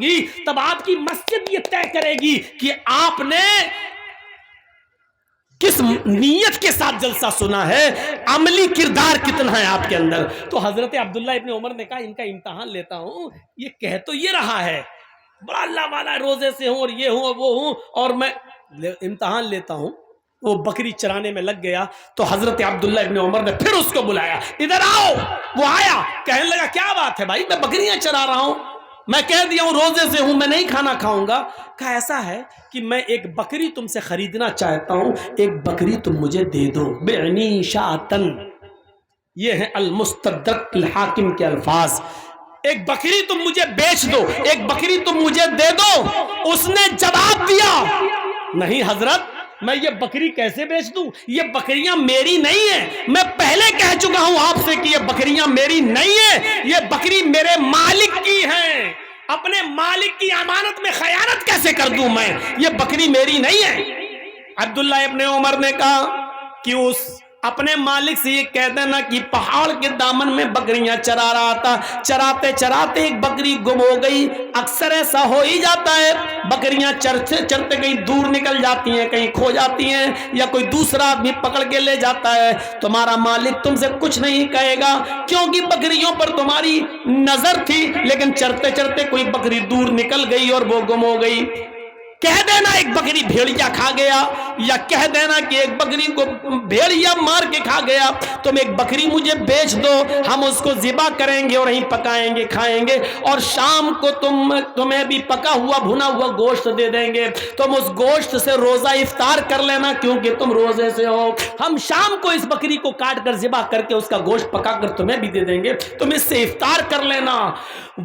گی تب آپ کی مسجد یہ طے کرے گی کہ آپ نے کس نیت کے ساتھ جلسہ سنا ہے، عملی کردار کتنا ہے آپ کے اندر۔ تو حضرت عبداللہ ابن عمر نے کہا ان کا امتحان لیتا ہوں، یہ کہہ تو یہ رہا ہے بڑا اللہ والا ہے، روزے سے ہوں اور یہ ہوں اور وہ ہوں، اور میں امتحان لیتا ہوں۔ وہ بکری چرانے میں لگ گیا تو حضرت عبداللہ ابن عمر نے پھر اس کو بلایا، ادھر آؤ۔ وہ آیا، کہنے لگا کیا بات ہے بھائی، میں بکریاں چرا رہا ہوں، میں کہہ دیا ہوں روزے سے ہوں، میں نہیں کھانا کھاؤں گا۔ کہا ایسا ہے کہ میں ایک بکری تم سے خریدنا چاہتا ہوں، ایک بکری تم مجھے دے دو، بعنی شاتن۔ یہ ہے المستدرک الحاکم کے الفاظ، ایک بکری تم مجھے بیچ دو، ایک بکری تم مجھے دے دو۔ اس نے جواب دیا نہیں حضرت، میں یہ بکری کیسے بیچ دوں، یہ بکریاں میری نہیں ہیں، میں پہلے کہہ چکا ہوں آپ سے کہ یہ بکریاں میری نہیں ہیں، یہ بکری میرے مالک کی ہیں، اپنے مالک کی امانت میں خیانت کیسے کر دوں میں، یہ بکری میری نہیں ہے۔ عبداللہ ابن عمر نے کہا کہ اس اپنے مالک سے یہ کہہ دینا کہ پہاڑ کے دامن میں بکریاں چرا رہا تھا، چراتے چراتے ایک بکری گم ہو گئی۔ اکثر ایسا ہو ہی جاتا ہے، بکریاں چرتے چرتے کہیں دور نکل جاتی ہیں، کہیں کھو جاتی ہیں، یا کوئی دوسرا آدمی پکڑ کے لے جاتا ہے۔ تمہارا مالک تم سے کچھ نہیں کہے گا کیونکہ بکریوں پر تمہاری نظر تھی، لیکن چرتے چرتے کوئی بکری دور نکل گئی اور وہ گم ہو گئی۔ کہہ دینا ایک بکری بھیڑیا کھا گیا، یا کہہ دینا کہ ایک بکری کو بھیڑیا مار کے کھا گیا، تم ایک بکری مجھے بیچ دو، ہم اس کو ذبح کریں گے اور ہی پکائیں گے کھائیں گے، اور شام کو تمہیں بھی پکا ہوا بھنا ہوا گوشت دے دیں گے، تم اس گوشت سے روزہ افطار کر لینا کیونکہ تم روزے سے ہو، ہم شام کو اس بکری کو کاٹ کر ذبح کر کے اس کا گوشت پکا کر تمہیں بھی دے دیں گے، تم اس سے افطار کر لینا۔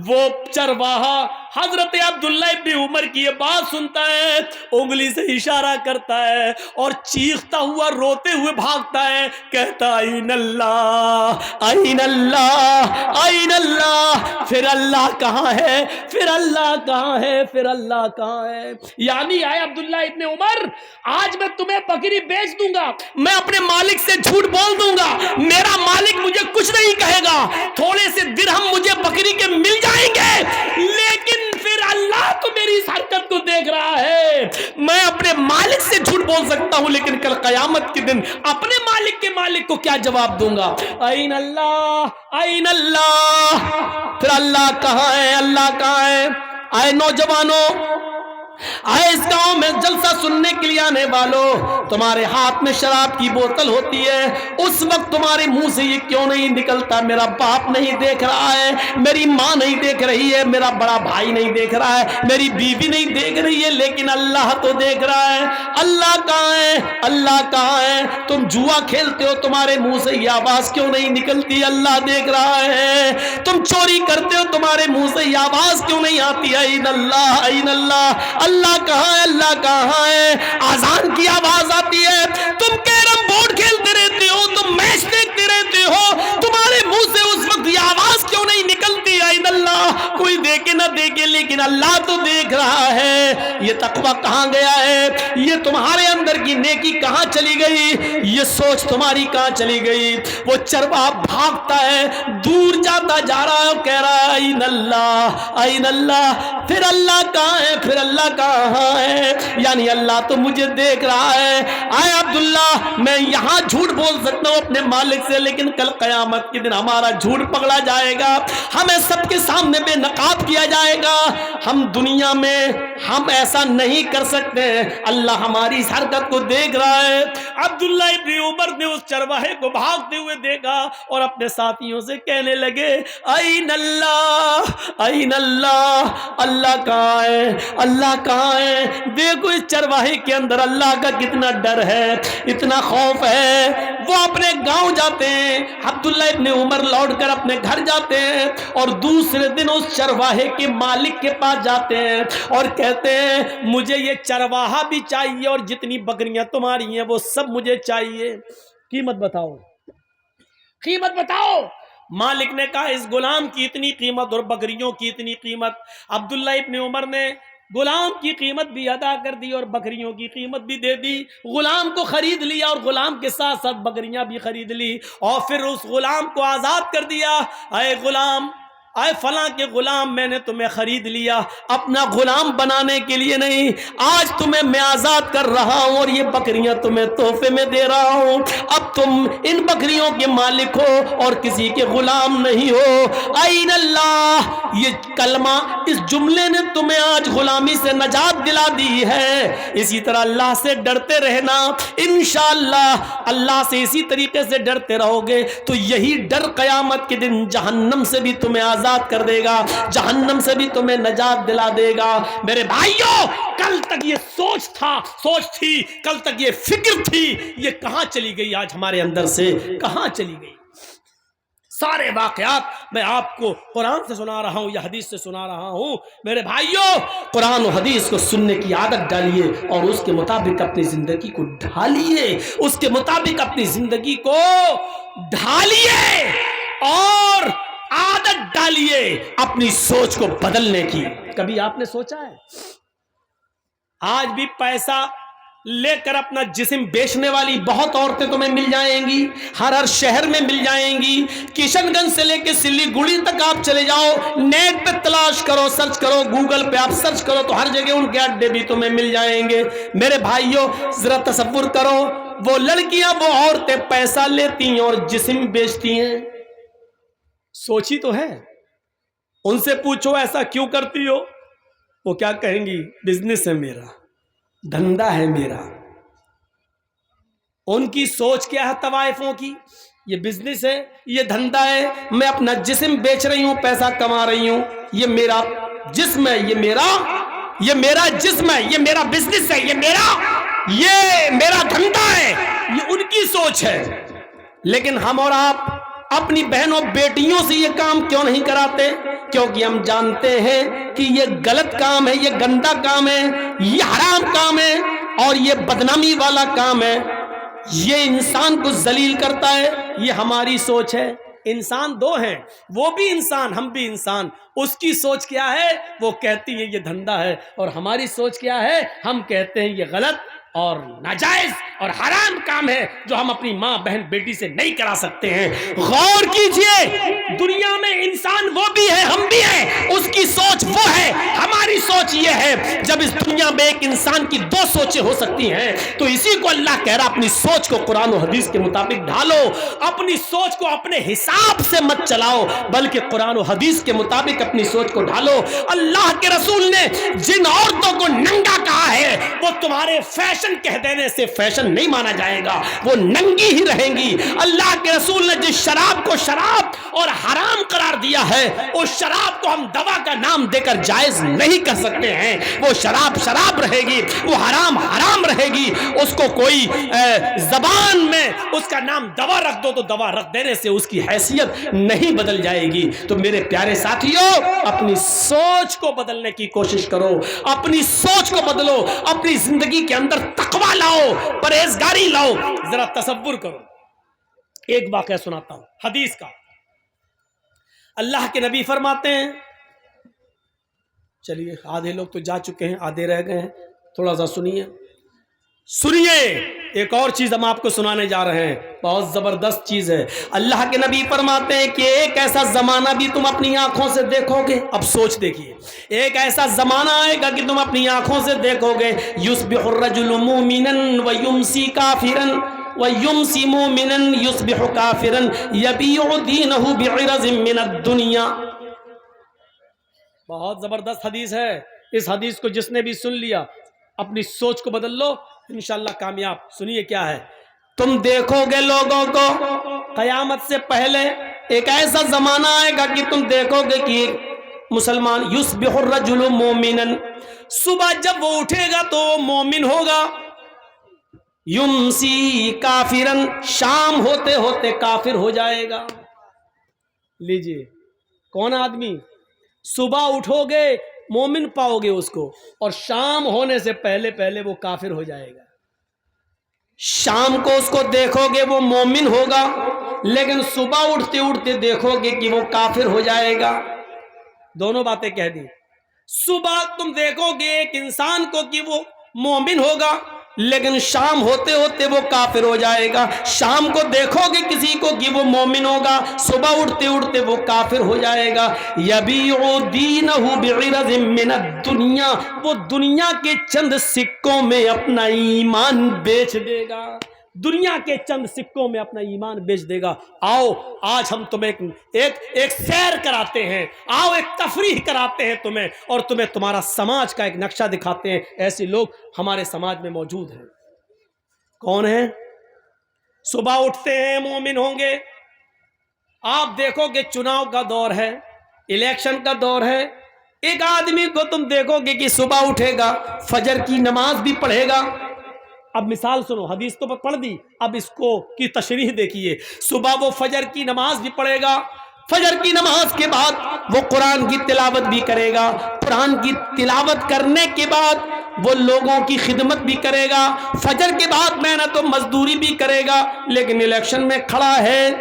وہ چرواہا حضرت عبداللہ ابن عمر کی یہ بات سنتا ہے، انگلی سے اشارہ کرتا ہے اور چیختا ہوا روتے ہوئے بھاگتا ہے، کہتا این اللہ این اللہ این اللہ، پھر اللہ کہاں ہے، پھر اللہ کہاں ہے، پھر اللہ کہاں ہے۔ یعنی آئے عبداللہ ابن عمر، آج میں تمہیں بکری بیچ دوں گا، میں اپنے مالک سے جھوٹ بول دوں گا، میرا مالک مجھے کچھ نہیں کہے گا، تھوڑے سے درہم مجھے بکری کے مل جائیں گے، لیکن پھر اللہ تو میری اس حرکت کو دیکھ رہا ہے، میں اپنے مالک سے جھوٹ بول سکتا ہوں لیکن کل قیامت کے دن اپنے مالک کے مالک کو کیا جواب دوں گا۔ این اللہ این اللہ، پھر اللہ کہاں ہے، اللہ کہاں ہے۔ آئے نوجوانوں، آئے اس گاؤں میں جلسہ سننے کے لیے آنے والوں، تمہارے ہاتھ میں شراب کی بوتل ہوتی ہے، اس وقت تمہارے منہ سے یہ کیوں نہیں نکلتا میرا باپ نہیں دیکھ رہا ہے، میری ماں نہیں دیکھ رہی ہے، میرا بڑا بھائی نہیں دیکھ رہا ہے، میری بیوی نہیں دیکھ رہی ہے، لیکن اللہ تو دیکھ رہا ہے۔ اللہ کہاں ہے، اللہ کہاں ہے۔ تم جوا کھیلتے ہو، تمہارے منہ سے یہ آواز کیوں نہیں نکلتی، اللہ دیکھ رہا ہے۔ تم چوری کرتے ہو، تمہارے منہ سے یہ آواز کیوں نہیں آتی، این اللہ این اللہ، اللہ کہاں ہے، اللہ کہاں ہے۔ آذان کی آواز آتی ہے، تم کیرم بورڈ کھیلتے رہتے ہو، تم میچ دیکھتے رہتے ہو، تمہارے منہ سے اس وقت یہ آواز کیوں نہیں نکلتی، این اللہ۔ کوئی دیکھے نہ دیکھے لیکن اللہ تو دیکھ رہا ہے۔ یہ تقوی کہاں گیا ہے، یہ تمہارے اندر کی نیکی کہاں چلی گئی، یہ سوچ تمہاری کہاں چلی گئی۔ وہ چرواہا بھاگتا ہے، دور جاتا جا رہا ہے، کہہ رہا ہے این اللہ این اللہ، پھر اللہ کہاں ہے، پھر اللہ کہاں ہے۔ یعنی اللہ تو مجھے دیکھ رہا ہے۔ آئے عبداللہ، میں یہاں جھوٹ بول سکتا ہوں اپنے مالک سے، لیکن کل قیامت کے دن ہمارا جھوٹ پکڑا جائے گا، ہمیں سب کے سامنے بے نقاب کیا جائے گا۔ ہم دنیا میں ہم ایسا نہیں کر سکتے، اللہ ہماری اس حرکت کو دیکھ رہا ہے۔ عبداللہ ابن عمر نے اس چرواہے کو بھاگتے ہوئے دیکھا اور اپنے ساتھیوں سے کہنے لگے این اللہ این اللہ، اللہ کہاں ہے، اللہ کہاں ہے۔ دیکھو اس چرواہے کے اندر اللہ کا کتنا ڈر ہے، اتنا خوف ہے۔ وہ اپنے گاؤں جاتے ہیں، عبداللہ ابن عمر لوٹ کر اپنے گھر جاتے ہیں اور دوسرے دن اس چرواہے کے مالک کے پاس جاتے ہیں اور کہتے ہیں مجھے یہ چرواہا بھی چاہیے اور جتنی بکریاں تمہاری ہیں وہ سب مجھے چاہیے، قیمت بتاؤ، قیمت بتاؤ۔ مالک نے کہا اس غلام کی اتنی قیمت اور بکریوں کی اتنی قیمت۔ عبداللہ ابن عمر نے غلام کی قیمت بھی ادا کر دی اور بکریوں کی قیمت بھی دے دی، غلام کو خرید لیا اور غلام کے ساتھ ساتھ بکریاں بھی خرید لی، اور پھر اس غلام کو آزاد کر دیا۔ اے غلام، اے فلاں کے غلام میں نے تمہیں خرید لیا اپنا غلام بنانے کے لیے نہیں، آج تمہیں میں آزاد کر رہا ہوں اور یہ بکریاں تمہیں تحفے میں دے رہا ہوں، اب تم ان بکریوں کے مالک ہو اور کسی کے غلام نہیں ہو۔ این اللہ، یہ کلمہ، اس جملے نے تمہیں آج غلامی سے نجات دلا دی ہے۔ اسی طرح اللہ سے ڈرتے رہنا، انشاءاللہ اللہ سے اسی طریقے سے ڈرتے رہو گے تو یہی ڈر قیامت کے دن جہنم سے بھی تمہیں آزاد کر دے گا، جہنم سے بھی تمہیں نجات دلا دے گا۔ میرے بھائیوں، کل تک یہ سوچ تھی، کل تک یہ فکر تھی، یہ کہاں چلی گئی؟ آج ہمارے اندر سے کہاں چلی گئی؟ سارے واقعات میں آپ کو قرآن سے سنا رہا ہوں یا حدیث سے سنا رہا ہوں۔ میرے بھائیوں، قرآن و حدیث کو سننے کی عادت ڈالیے اور اس کے مطابق اپنی زندگی کو ڈھالیے، اس کے مطابق اپنی زندگی کو ڈھالیے اور عادت ڈالیے اپنی سوچ کو بدلنے کی۔ کبھی آپ نے سوچا ہے آج بھی پیسہ لے کر اپنا جسم بیچنے والی بہت عورتیں تمہیں مل جائیں گی، ہر شہر میں مل جائیں گی، کشن گنج سے لے کے سلی گڑی تک آپ چلے جاؤ، نیٹ پہ تلاش کرو، سرچ کرو، گوگل پہ آپ سرچ کرو تو ہر جگہ ان کے اڈے بھی تمہیں مل جائیں گے۔ میرے بھائیوں، ذرا تصور کرو، وہ لڑکیاں، وہ عورتیں پیسہ لیتی ہیں اور جسم بیچتی ہیں۔ سوچی تو ہے؟ ان سے پوچھو ایسا کیوں کرتی ہو، وہ کیا کہیں گی؟ بزنس ہے میرا، دھندا ہے میرا۔ ان کی سوچ کیا ہے طوائفوں کی؟ یہ بزنس ہے، یہ دھندا ہے، میں اپنا جسم بیچ رہی ہوں، پیسہ کما رہی ہوں، یہ میرا جسم ہے، یہ میرا جسم ہے، یہ میرا بزنس ہے، یہ میرا دھندا ہے۔ یہ ان کی سوچ ہے۔ لیکن ہم اور آپ اپنی بہنوں بیٹیوں سے یہ کام کیوں نہیں کراتے؟ کیونکہ ہم جانتے ہیں کہ یہ غلط کام ہے، یہ گندا کام ہے، یہ حرام کام ہے اور یہ بدنامی والا کام ہے، یہ انسان کو ذلیل کرتا ہے۔ یہ ہماری سوچ ہے۔ انسان دو ہیں، وہ بھی انسان، ہم بھی انسان۔ اس کی سوچ کیا ہے؟ وہ کہتی ہے یہ دھندا ہے، اور ہماری سوچ کیا ہے؟ ہم کہتے ہیں یہ غلط اور ناجائز اور حرام کام ہے جو ہم اپنی ماں بہن بیٹی سے نہیں کرا سکتے ہیں۔ غور کیجئے، دنیا میں انسان وہ بھی ہے، ہم بھی ہیں، اس کی سوچ وہ ہے، ہماری سوچ یہ ہے۔ جب اس دنیا میں ایک انسان کی دو سوچیں ہو سکتی ہیں تو اسی کو اللہ کہہ رہا اپنی سوچ کو قرآن و حدیث کے مطابق ڈھالو، اپنی سوچ کو اپنے حساب سے مت چلاؤ بلکہ قرآن و حدیث کے مطابق اپنی سوچ کو ڈھالو۔ اللہ کے رسول نے جن عورتوں کو ننگا کہا ہے وہ تمہارے فیشن کہہ دینے سے فیشن نہیں مانا جائے گا، وہ ننگی ہی رہیں گی۔ اللہ کے رسول نے جس شراب کو شراب اور حرام قرار دیا ہے، اس شراب کو ہم دوا کا نام دے کر جائز نہیں کر سکتے ہیں۔ وہ شراب شراب رہے گی، وہ حرام حرام رہے گی۔ اس کو کوئی زبان میں اس کا نام دوا رکھ دو تو دوا رکھ دینے سے اس کی حیثیت نہیں بدل جائے گی۔ تو میرے پیارے ساتھیوں، اپنی سوچ کو بدلنے کی کوشش کرو، اپنی سوچ کو بدلو، اپنی زندگی کے اندر تقوی لاؤ، پرہیزگاری لاؤ۔ ذرا تصور کرو، ایک واقعہ سناتا ہوں حدیث کا۔ اللہ کے نبی فرماتے ہیں، چلیے آدھے لوگ تو جا چکے ہیں، آدھے رہ گئے ہیں، تھوڑا سا سنیے۔ ایک اور چیز ہم آپ کو سنانے جا رہے ہیں، بہت زبردست چیز ہے۔ اللہ کے نبی فرماتے ہیں کہ ایک ایسا زمانہ بھی تم اپنی آنکھوں سے دیکھو گے۔ اب سوچ دیکھیے، ایک ایسا زمانہ آئے گا کہ تم اپنی آنکھوں سے دیکھو گے، یصبح الرجل مومنا ویمسی کافرا ویمسی مومنا یصبح کافرا یبیع دینہ بعرض من الدنیا۔ بہت زبردست حدیث ہے۔ اس حدیث کو جس نے بھی سن لیا، اپنی سوچ کو بدل لو، انشاءاللہ کامیاب۔ سنیے کیا ہے، تم دیکھو گے لوگوں کو قیامت سے پہلے ایک ایسا زمانہ آئے گا کہ تم دیکھو گے کہ مسلمان یصبح الرجل مومنا، صبح جب وہ اٹھے گا تو وہ مومن ہوگا، یمسی کافرا، شام ہوتے ہوتے کافر ہو جائے گا۔ لیجئے، کون آدمی؟ صبح اٹھو گے مومن پاؤ گے اس کو، اور شام ہونے سے پہلے پہلے وہ کافر ہو جائے گا۔ شام کو اس کو دیکھو گے وہ مومن ہوگا، لیکن صبح اٹھتے اٹھتے دیکھو گے کہ وہ کافر ہو جائے گا۔ دونوں باتیں کہہ دی۔ صبح تم دیکھو گے ایک انسان کو کہ وہ مومن ہوگا، لیکن شام ہوتے ہوتے وہ کافر ہو جائے گا. شام کو دیکھو گے کسی کو کہ وہ مومن ہوگا, صبح اٹھتے اٹھتے وہ کافر ہو جائے گا. یبیع دینہ بعرض من الدنیا, وہ دنیا کے چند سکوں میں اپنا ایمان بیچ دے گا, دنیا کے چند سکوں میں اپنا ایمان بیچ دے گا. آؤ آج ہم تمہیں ایک سیر کراتے ہیں, آؤ ایک تفریح کراتے ہیں تمہیں, اور تمہیں تمہارا سماج کا ایک نقشہ دکھاتے ہیں. ایسے لوگ ہمارے سماج میں موجود ہیں. کون ہیں؟ صبح اٹھتے ہیں مومن ہوں گے. آپ دیکھو کہ چناؤ کا دور ہے, الیکشن کا دور ہے, ایک آدمی کو تم دیکھو گے کہ صبح اٹھے گا, فجر کی نماز بھی پڑھے گا. اب مثال سنو, حدیث تو پڑھ دی, اب اس کو کی تشریح دیکھیے. صبح وہ فجر کی نماز بھی پڑھے گا, فجر کی نماز کے بعد وہ قرآن کی تلاوت بھی کرے گا, قرآن کی تلاوت کرنے کے بعد وہ لوگوں کی خدمت بھی کرے گا, فجر کے بعد محنت و مزدوری بھی کرے گا. لیکن الیکشن میں کھڑا ہے,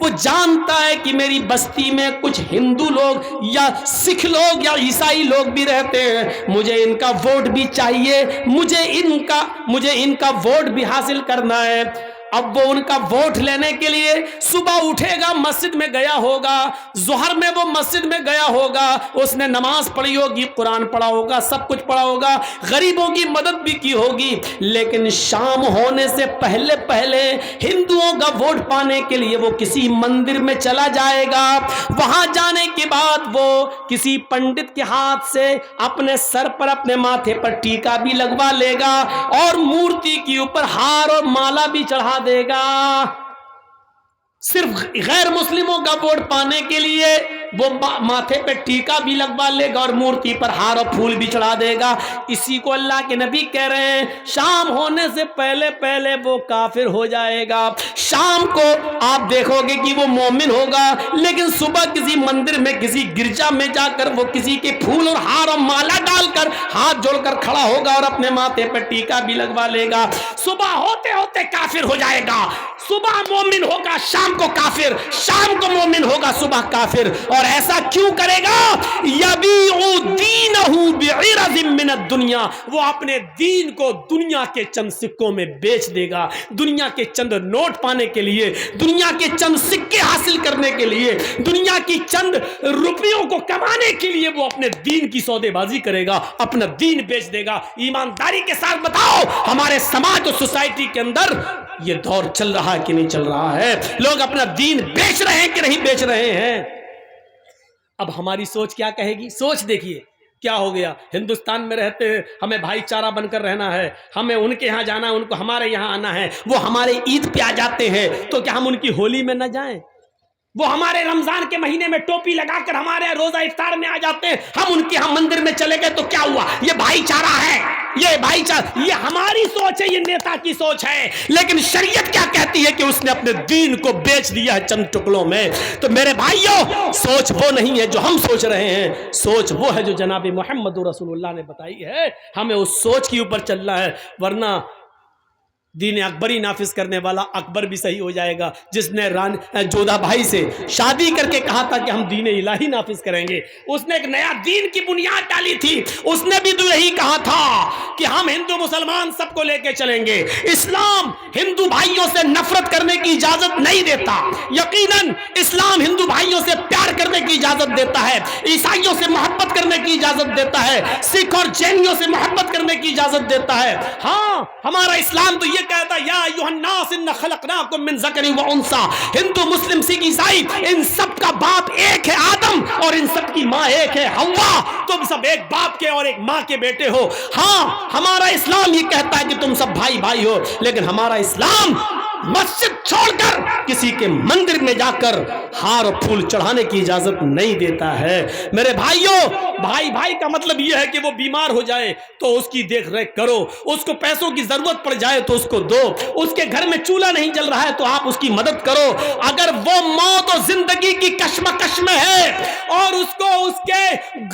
وہ جانتا ہے کہ میری بستی میں کچھ ہندو لوگ یا سکھ لوگ یا عیسائی لوگ بھی رہتے ہیں, مجھے ان کا ووٹ بھی چاہیے, مجھے ان کا ووٹ بھی حاصل کرنا ہے. اب وہ ان کا ووٹ لینے کے لیے صبح اٹھے گا, مسجد میں گیا ہوگا, ظہر میں وہ مسجد میں گیا ہوگا, اس نے نماز پڑھی ہوگی, قرآن پڑھا ہوگا, سب کچھ پڑھا ہوگا, غریبوں کی مدد بھی کی ہوگی. لیکن شام ہونے سے پہلے پہلے ہندوؤں کا ووٹ پانے کے لیے وہ کسی مندر میں چلا جائے گا. وہاں جانے کے بعد وہ کسی پنڈت کے ہاتھ سے اپنے سر پر, اپنے ماتھے پر ٹیکا بھی لگوا لے گا, اور مورتی کے اوپر ہار اور مالا بھی چڑھا دے گا. صرف غیر مسلموں کا ووٹ پانے کے لیے وہ ماتھے پہ ٹیکا بھی لگوا لے گا اور مورتی پر ہار اور پھول بھی چڑھا دے گا. اسی کو اللہ کے نبی کہہ رہے ہیں شام ہونے سے پہلے پہلے وہ کافر ہو جائے گا. شام کو آپ دیکھو گے کہ وہ مومن ہوگا, لیکن صبح کسی مندر میں, کسی گرجا میں جا کر وہ کسی کے پھول اور ہار اور مالا ڈال کر ہاتھ جوڑ کر کھڑا ہوگا اور اپنے ماتھے پر ٹیکا بھی لگوا لے گا. صبح ہوتے ہوتے کافر ہو جائے گا. صبح مومن ہوگا, شام کو کافر, شام کو مومن ہوگا, صبح کافر. اور ایسا کیوں کرے گا؟ یبیع دینہ بعرض من الدنیا, وہ اپنے دین کو دنیا کے چند سکوں میں بیچ دے گا. دنیا کے چند نوٹ پانے کے لیے, دنیا کے چند سکے حاصل کرنے کے لیے, دنیا کی چند روپیوں کو کمانے کے لیے وہ اپنے دین کی سودے بازی کرے گا, اپنا دین بیچ دے گا. ایمانداری کے ساتھ بتاؤ ہمارے سماج اور سوسائٹی کے اندر یہ دور چل رہا ہے کہ نہیں چل رہا ہے؟ لوگ اپنا دین بیچ رہے ہیں کہ نہیں بیچ رہے ہیں؟ اب ہماری سوچ کیا کہے گی؟ سوچ دیکھیے کیا ہو گیا. ہندوستان میں رہتے ہیں, ہمیں بھائی چارہ بن کر رہنا ہے, ہمیں ان کے یہاں جانا ہے, ان کو ہمارے یہاں آنا ہے. وہ ہمارے عید پہ آ جاتے ہیں تو کیا ہم ان کی ہولی میں نہ جائیں؟ وہ ہمارے رمضان کے مہینے میں ٹوپی لگا کر ہمارے روزہ افطار میں آ جاتے ہیں, ہم ان کے ہم مندر میں چلے گئے تو کیا ہوا؟ یہ بھائی چارہ ہے, یہ بھائی چارہ. یہ ہماری سوچ ہے, یہ نیتا کی سوچ ہے. لیکن شریعت کیا کہتی ہے کہ اس نے اپنے دین کو بیچ دیا ہے چند ٹکڑوں میں. تو میرے بھائیوں, سوچ وہ نہیں ہے جو ہم سوچ رہے ہیں, سوچ وہ ہے جو جناب محمد رسول اللہ نے بتائی ہے. ہمیں اس سوچ کے اوپر چلنا ہے, ورنہ دین اکبری نافذ کرنے والا اکبر بھی صحیح ہو جائے گا, جس نے جودھا بھائی سے شادی کر کے کہا تھا کہ ہم دین الہی نافذ کریں گے. اس نے ایک نیا دین کی بنیاد ڈالی تھی. اس نے بھی تو یہی کہا تھا کہ ہم ہندو مسلمان سب کو لے کے چلیں گے. اسلام ہندو بھائیوں سے نفرت کرنے کی اجازت نہیں دیتا. یقیناً اسلام ہندو بھائیوں سے پیار کرنے کی اجازت دیتا ہے, عیسائیوں سے محبت کرنے کی اجازت دیتا ہے, سکھ اور جینیوں سے محبت کرنے کی اجازت دیتا ہے. ہاں, ہمارا اسلام تو یہ کہتا ہے یا ایھا الناس ان خلقناکم من ذکر و انثی. ہندو مسلم سکھ عیسائی ان سب کا باپ ایک ہے آدم, اور ان سب کی ماں ایک ہے حوا. تم سب ایک باپ کے اور ایک ماں کے بیٹے ہو. ہاں, ہمارا اسلام یہ کہتا ہے کہ تم سب بھائی بھائی ہو, لیکن ہمارا اسلام مسجد چھوڑ کر کسی کے مندر میں جا کر ہار اور پھول چڑھانے کی اجازت نہیں دیتا ہے. میرے بھائیوں, بھائی بھائی کا مطلب یہ ہے کہ وہ بیمار ہو جائے تو اس کی دیکھ ریکھ کرو, اس کو پیسوں کی ضرورت پڑ جائے تو اس کو دو, اس کے گھر میں چولہا نہیں جل رہا ہے تو آپ اس کی مدد کرو. اگر وہ موت اور زندگی کی کشمکش میں ہے اور اس کو اس کے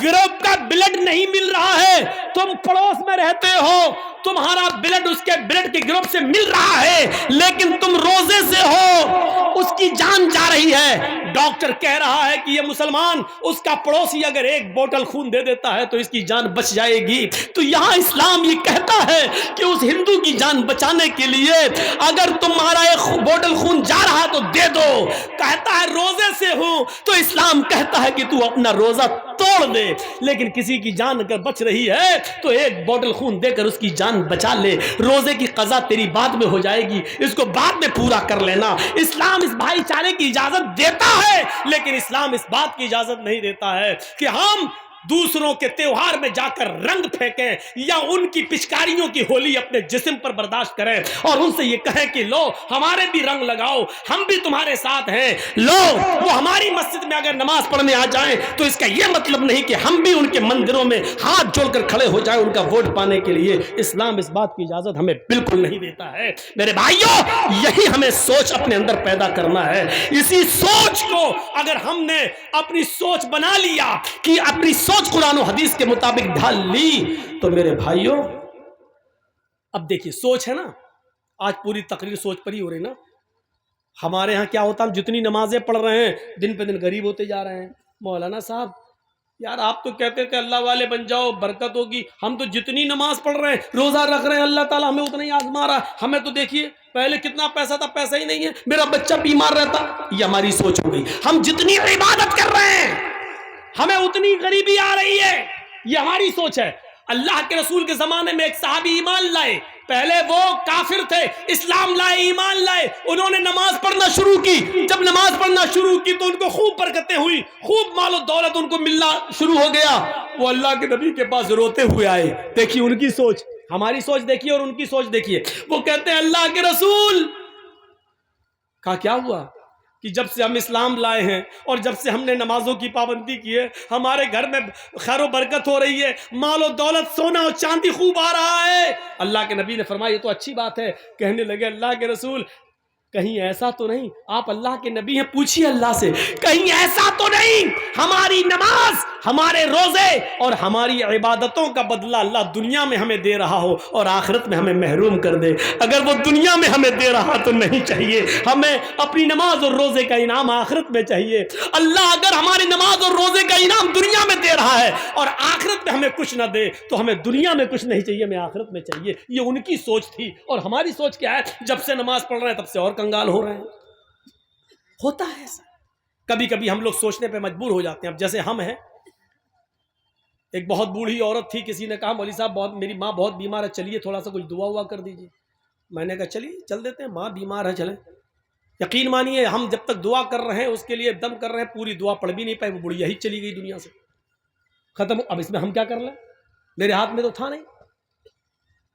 گروپ کا بلڈ نہیں مل رہا ہے, تم پڑوس میں رہتے ہو, تمہارا بلڈ اس کے بلڈ کے گروپ سے مل رہا ہے, لیکن تم روزے سے ہو, اس کی جان جا رہی ہے, ڈاکٹر کہہ رہا ہے کہ یہ مسلمان, اس کا پڑوسی اگر ایک بوتل خون خون دے دیتا ہے تو اس کی جان بچ جائے گی. تو یہاں اسلام یہ کہتا ہے کہ اس ہندو کی جان بچانے کے لیے اگر تمہارا ایک بوتل خون جا رہا تو دے دو. کہتا ہے روزے سے ہوں تو اسلام کہتا ہے کہ تو اپنا روزہ توڑ دے. لیکن کسی کی جان اگر بچ رہی ہے تو ایک بوتل خون دے کر اس کی جان بچا لے. روزے کی قضا تیری بعد میں ہو جائے گی, اس کو بعد میں پورا کر لینا. اسلام اس بھائی چارے کی اجازت دیتا ہے, لیکن اسلام اس بات کی اجازت نہیں دیتا ہے کہ ہم دوسروں کے تہوار میں جا کر رنگ پھینکیں یا ان کی پچکاریوں کی ہولی اپنے جسم پر برداشت کریں اور ان سے یہ کہیں کہ لو ہمارے بھی رنگ لگاؤ, ہم بھی تمہارے ساتھ ہیں. لو وہ ہماری مسجد میں اگر نماز پڑھنے آ جائیں تو اس کا یہ مطلب نہیں کہ ہم بھی ان کے مندروں میں ہاتھ جوڑ کر کھڑے ہو جائیں ان کا ووٹ پانے کے لیے. اسلام اس بات کی اجازت ہمیں بالکل نہیں دیتا ہے. میرے بھائیوں, یہی ہمیں سوچ اپنے اندر پیدا کرنا ہے. اسی سوچ کو اگر ہم نے اپنی سوچ بنا لیا کہ اپنی سوچ قرآن و حدیث کے مطابق ڈھال لی تو میرے بھائیوں, اب دیکھیے سوچ ہے نا, آج پوری تقریر سوچ پر ہی ہو رہی نا. ہمارے ہاں کیا ہوتا, ہم جتنی نمازیں پڑھ رہے ہیں دن پہ دن غریب ہوتے جا رہے ہیں. مولانا صاحب یار آپ تو کہتے کہ اللہ والے بن جاؤ برکت ہوگی, ہم تو جتنی نماز پڑھ رہے ہیں روزہ رکھ رہے ہیں اللہ تعالیٰ ہمیں اتنا ہی آزما رہا. ہمیں تو دیکھیے پہلے کتنا پیسہ تھا, پیسہ ہی نہیں ہے, میرا بچہ بیمار رہتا. یہ ہماری سوچ ہو گئی. ہم جتنی عبادت کر رہے ہیں ہمیں اتنی غریبی آ رہی ہے, یہ ہماری سوچ ہے. اللہ کے رسول کے زمانے میں ایک صحابی ایمان لائے, پہلے وہ کافر تھے, اسلام لائے, ایمان لائے, انہوں نے نماز پڑھنا شروع کی. جب نماز پڑھنا شروع کی تو ان کو خوب برکتیں ہوئی, خوب مال و دولت ان کو ملنا شروع ہو گیا. وہ اللہ کے نبی کے پاس روتے ہوئے آئے. دیکھیے ان کی سوچ, ہماری سوچ دیکھیے اور ان کی سوچ دیکھیے. وہ کہتے ہیں اللہ کے رسول کا کیا ہوا کہ جب سے ہم اسلام لائے ہیں اور جب سے ہم نے نمازوں کی پابندی کی ہے ہمارے گھر میں خیر و برکت ہو رہی ہے, مال و دولت سونا اور چاندی خوب آ رہا ہے. اللہ کے نبی نے فرمایا یہ تو اچھی بات ہے. کہنے لگے اللہ کے رسول کہیں ایسا تو نہیں, آپ اللہ کے نبی ہیں, پوچھیے اللہ سے, کہیں ایسا تو نہیں ہماری نماز, ہمارے روزے اور ہماری عبادتوں کا بدلہ اللہ دنیا میں ہمیں دے رہا ہو اور آخرت میں ہمیں محروم کر دے. اگر وہ دنیا میں ہمیں دے رہا تو نہیں چاہیے, ہمیں اپنی نماز اور روزے کا انعام آخرت میں چاہیے. اللہ اگر ہماری نماز اور روزے کا انعام دنیا میں دے رہا ہے اور آخرت میں ہمیں کچھ نہ دے تو ہمیں دنیا میں کچھ نہیں چاہیے, ہمیں آخرت میں چاہیے. یہ ان کی سوچ تھی. اور ہماری سوچ کیا ہے, جب سے نماز پڑھ رہے ہیں تب سے اور کنگال ہو رہے ہیں. ہوتا ہے ایسا, کبھی کبھی ہم لوگ سوچنے پہ مجبور ہو جاتے ہیں. اب جیسے ہم ہیں, ایک بہت بوڑھی عورت تھی, کسی نے کہا مولوی صاحب میری ماں بہت بیمار ہے, چلیے تھوڑا سا کچھ دعا ہوا کر دیجیے. میں نے کہا چلیے چل دیتے ہیں, ماں بیمار ہے چلیں. یقین مانیے ہم جب تک دعا کر رہے ہیں اس کے لیے دم کر رہے ہیں, پوری دعا پڑھ بھی نہیں پائے, وہ بڑھیا ہی چلی گئی دنیا سے, ختم. اب اس میں ہم کیا کر لیں, میرے ہاتھ میں تو تھا نہیں.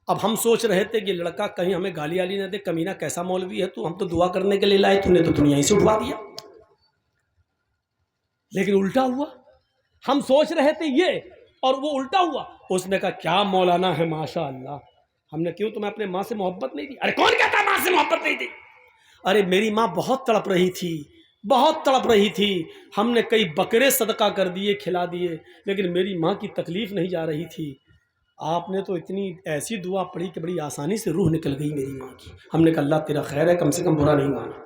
اب ہم سوچ رہے تھے کہ لڑکا کہیں ہمیں گالی والی نہ دے, کمینہ کیسا مولوی ہے تو, ہم تو دعا کرنے کے لیے لائے, تو نے تو دنیا ہی سے اٹھوا دیا. لیکن الٹا ہوا, ہم سوچ رہے تھے یہ اور وہ الٹا ہوا. اس نے کہا کیا مولانا ہے ماشاء اللہ. ہم نے کیوں, تمہیں اپنے ماں سے محبت نہیں دی؟ ارے کون کہتا ماں سے محبت نہیں دی؟ ارے میری ماں بہت تڑپ رہی تھی, بہت تڑپ رہی تھی, ہم نے کئی بکرے صدقہ کر دیے, کھلا دیے, لیکن میری ماں کی تکلیف نہیں جا رہی تھی. آپ نے تو اتنی ایسی دعا پڑھی کہ بڑی آسانی سے روح نکل گئی میری ماں کی. ہم نے کہا اللہ تیرا خیر ہے, کم سے کم برا نہیں مانا.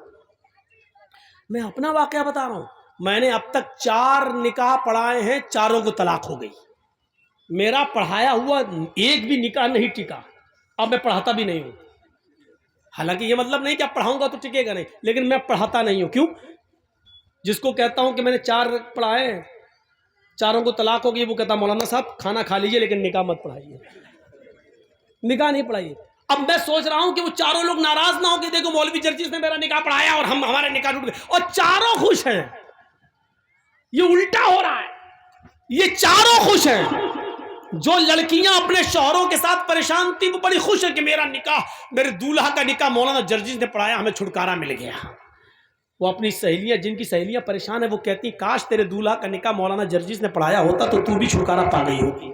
میں اپنا واقعہ بتا رہا ہوں, میں نے اب تک 4 نکاح پڑھائے ہیں, چاروں کو طلاق ہو گئی. میرا پڑھایا ہوا ایک بھی نکاح نہیں ٹکا, اب میں پڑھاتا بھی نہیں ہوں. حالانکہ یہ مطلب نہیں کہ اب پڑھاؤں گا تو ٹکے گا نہیں, لیکن میں پڑھاتا نہیں ہوں. کیوں؟ جس کو کہتا ہوں کہ میں نے 4 پڑھائے ہیں, چاروں کو طلاق ہو گئی, وہ کہتا مولانا صاحب کھانا کھا لیجیے لیکن نکاح مت پڑھائیے, نکاح نہیں پڑھائیے. اب میں سوچ رہا ہوں کہ وہ چاروں لوگ ناراض نہ ہو کہ دیکھو مولوی جرجیس نے میرا نکاح پڑھایا اور ہمارے نکاح ٹوٹ گئے, اور چاروں خوش ہیں. یہ الٹا ہو رہا ہے, یہ چاروں خوش ہیں. جو لڑکیاں اپنے شوہروں کے ساتھ پریشان تھی وہ بڑی خوش ہے کہ میرا نکاح, میرے دولہا کا نکاح مولانا جرجیس نے پڑھایا, ہمیں چھٹکارا مل گیا. وہ اپنی سہیلیاں, جن کی سہیلیاں پریشان ہیں, وہ کہتی کاش تیرے دولہا کا نکاح مولانا جرجیس نے پڑھایا ہوتا تو بھی چھٹکارا پا گئی ہوتی.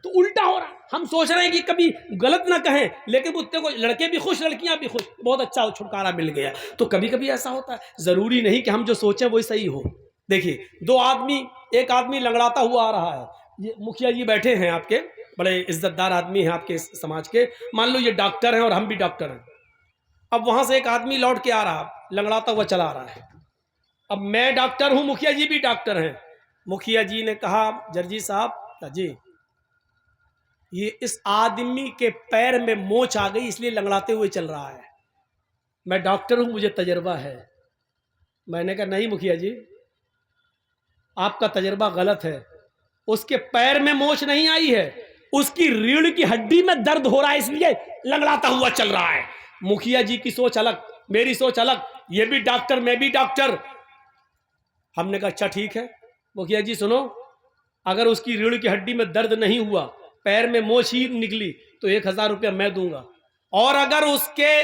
تو الٹا ہو رہا. ہم سوچ رہے ہیں کہ کبھی غلط نہ کہیں, لیکن بتتے کو لڑکے بھی خوش, لڑکیاں بھی خوش, بہت اچھا چھٹکارا مل گیا. تو کبھی کبھی ایسا ہوتا ہے, ضروری نہیں کہ ہم جو سوچیں وہی صحیح ہو. دیکھیے 2 آدمی, ایک آدمی لنگڑاتا ہوا آ رہا ہے, یہ مکھیا جی بیٹھے ہیں آپ کے, بڑے عزت دار آدمی ہیں آپ کے سماج کے, مان لو یہ ڈاکٹر ہیں اور ہم بھی ڈاکٹر ہیں. اب وہاں سے ایک آدمی لوٹ کے آ رہا, لنگڑاتا ہوا چلا آ رہا ہے. اب میں ڈاکٹر ہوں, مکھیا جی بھی ڈاکٹر ہیں. مکھیا جی نے کہا جرجی صاحب جی یہ اس آدمی کے پیر میں موچ آ گئی اس لیے لنگڑاتے ہوئے چل رہا ہے. میں ڈاکٹر ہوں, مجھے تجربہ ہے. میں نے کہا نہیں مکھیا جی آپ کا تجربہ غلط ہے, اس کے پیر میں موچ نہیں آئی ہے, اس کی ریڑھ کی ہڈی میں درد ہو رہا ہے اس لیے لنگڑاتا ہوا چل رہا ہے. مکھیا جی کی سوچ الگ, میری سوچ الگ, یہ بھی ڈاکٹر میں بھی ڈاکٹر. ہم نے کہا اچھا ٹھیک ہے مکھیا جی سنو, اگر اس کی ریڑھ کی ہڈی میں درد نہیں ہوا, پیر میں موچ ہی نکلی تو 1000 روپیہ میں دوں گا, اور اگر اس کے